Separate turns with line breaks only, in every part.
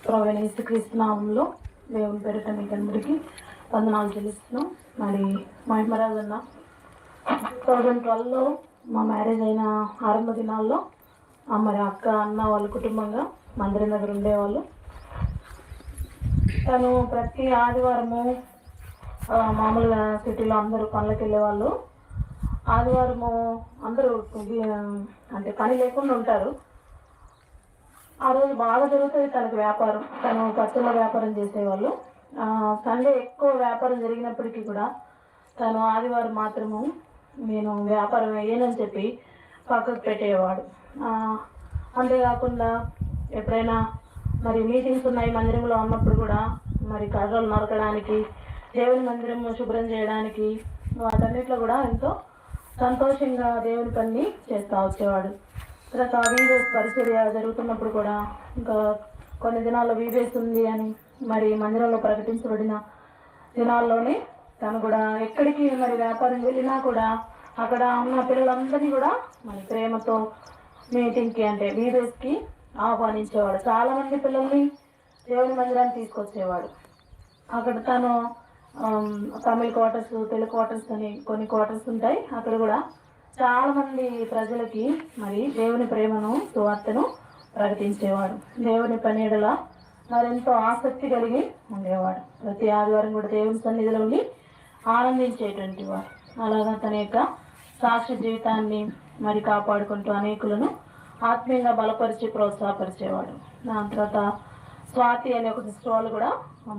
ప్రభువైన యేసుక్రీస్తు నామములో దేవుని పేరిట మీకు అందరికీ వందనాలు చెల్లిస్తున్నాం. మరి మహిమరాజు అన్న 2012లో మా మ్యారేజ్ అయిన ఆరంభ దినాల్లో మరి అక్క అన్న వాళ్ళ కుటుంబంగా మందిరం దగ్గర ఉండేవాళ్ళు. తను ప్రతి ఆదివారము మామూలుగా సిటీలో అందరూ పనులకు వెళ్ళేవాళ్ళు. ఆదివారము అందరూ అంటే పని లేకుండా ఉంటారు. ఆ రోజు బాగా జరుగుతుంది తనకు వ్యాపారం. తను పచ్చళ్ళ వ్యాపారం చేసేవాళ్ళు. సండే ఎక్కువ వ్యాపారం జరిగినప్పటికీ కూడా తను ఆదివారం మాత్రము నేను వ్యాపారం వేయనని చెప్పి పక్కకు పెట్టేవాడు. అంతేకాకుండా ఎప్పుడైనా మరి మీటింగ్స్ ఉన్నాయి మందిరంలో ఉన్నప్పుడు కూడా మరి కర్రలు నరకడానికి, దేవుని మందిరం శుభ్రం చేయడానికి, వాటన్నిటిలో కూడా ఎంతో సంతోషంగా దేవుని పని చేస్తూ వచ్చేవాడు. తర్వాత వీవేస్ పరిచర్య జరుగుతున్నప్పుడు కూడా ఇంకా కొన్ని దినాల్లో వీవేస్ ఉంది అని మరి మందిరంలో ప్రకటించబడిన దినాల్లోనే తను కూడా ఎక్కడికి మరి వ్యాపారం వెళ్ళినా కూడా అక్కడ ఉన్న పిల్లలందరినీ కూడా మరి ప్రేమతో మీటింగ్కి అంటే వీవేస్కి ఆహ్వానించేవాడు. చాలామంది పిల్లల్ని దేవుని మందిరాన్ని తీసుకొచ్చేవాడు. అక్కడ తను తమిళ క్వార్టర్స్, తెలుగు క్వార్టర్స్ అని కొన్ని క్వార్టర్స్ ఉంటాయి. అక్కడ కూడా చాలామంది ప్రజలకి మరి దేవుని ప్రేమను, సువార్తను ప్రకటించేవాడు. దేవుని పనియడల మరెంతో ఆసక్తి కలిగి ఉండేవాడు. ప్రతి ఆదివారం కూడా దేవుని సన్నిధిలో ఉండి ఆనందించేటువంటి వాడు. అలాగా తన యొక్క సాక్షి జీవితాన్ని మరి కాపాడుకుంటూ అనేకులను ఆత్మీయంగా బలపరిచి ప్రోత్సాహపరిచేవాడు. దాని తర్వాత స్వాతి అనే ఒక సిస్టర్ వాళ్ళు కూడా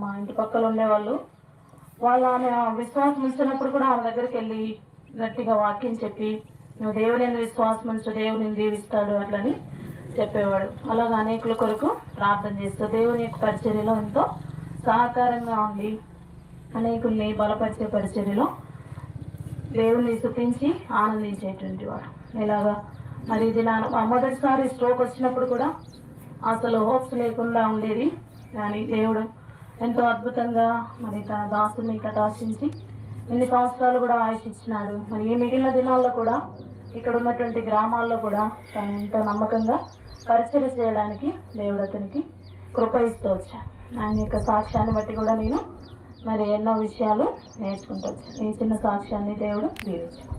మా ఇంటి పక్కన ఉండేవాళ్ళు. వాళ్ళు ఆమె విశ్వాసం ఉంచినప్పుడు కూడా ఆమె దగ్గరికి వెళ్ళి గట్టిగా వాక్యం చెప్పి నువ్వు దేవుని విశ్వాసం ఉంచు, దేవుని దీవిస్తాడు అట్లని చెప్పేవాడు. అలాగా అనేకుల కొరకు ప్రార్థన చేస్తూ దేవుని యొక్క పరిచర్యలో ఎంతో సహకారంగా ఉండి అనేకుల్ని బలపరిచే పరిచర్యలో దేవుని స్తుతించి ఆనందించేటువంటి వాడు. ఇలాగా మరి ఇది మొదటిసారి స్ట్రోక్ వచ్చినప్పుడు కూడా అసలు హోప్స్ లేకుండా ఉండేది. కానీ దేవుడు ఎంతో అద్భుతంగా మరి తన దాసుని కటాక్షించి ఎన్ని సంవత్సరాలు కూడా ఆయుష్ ఇచ్చినాడు. మరి ఈ మిగిలిన దినాల్లో కూడా ఇక్కడ ఉన్నటువంటి గ్రామాల్లో కూడా తను ఎంతో నమ్మకంగా పరిచయం చేయడానికి దేవుడు అతనికి కృప ఇస్తూ వచ్చాను. ఆయన యొక్క సాక్ష్యాన్ని బట్టి కూడా నేను మరి ఎన్నో విషయాలు నేర్చుకుంటూ వచ్చాను. ఈ చిన్న సాక్ష్యాన్ని దేవుడు దీవించాను.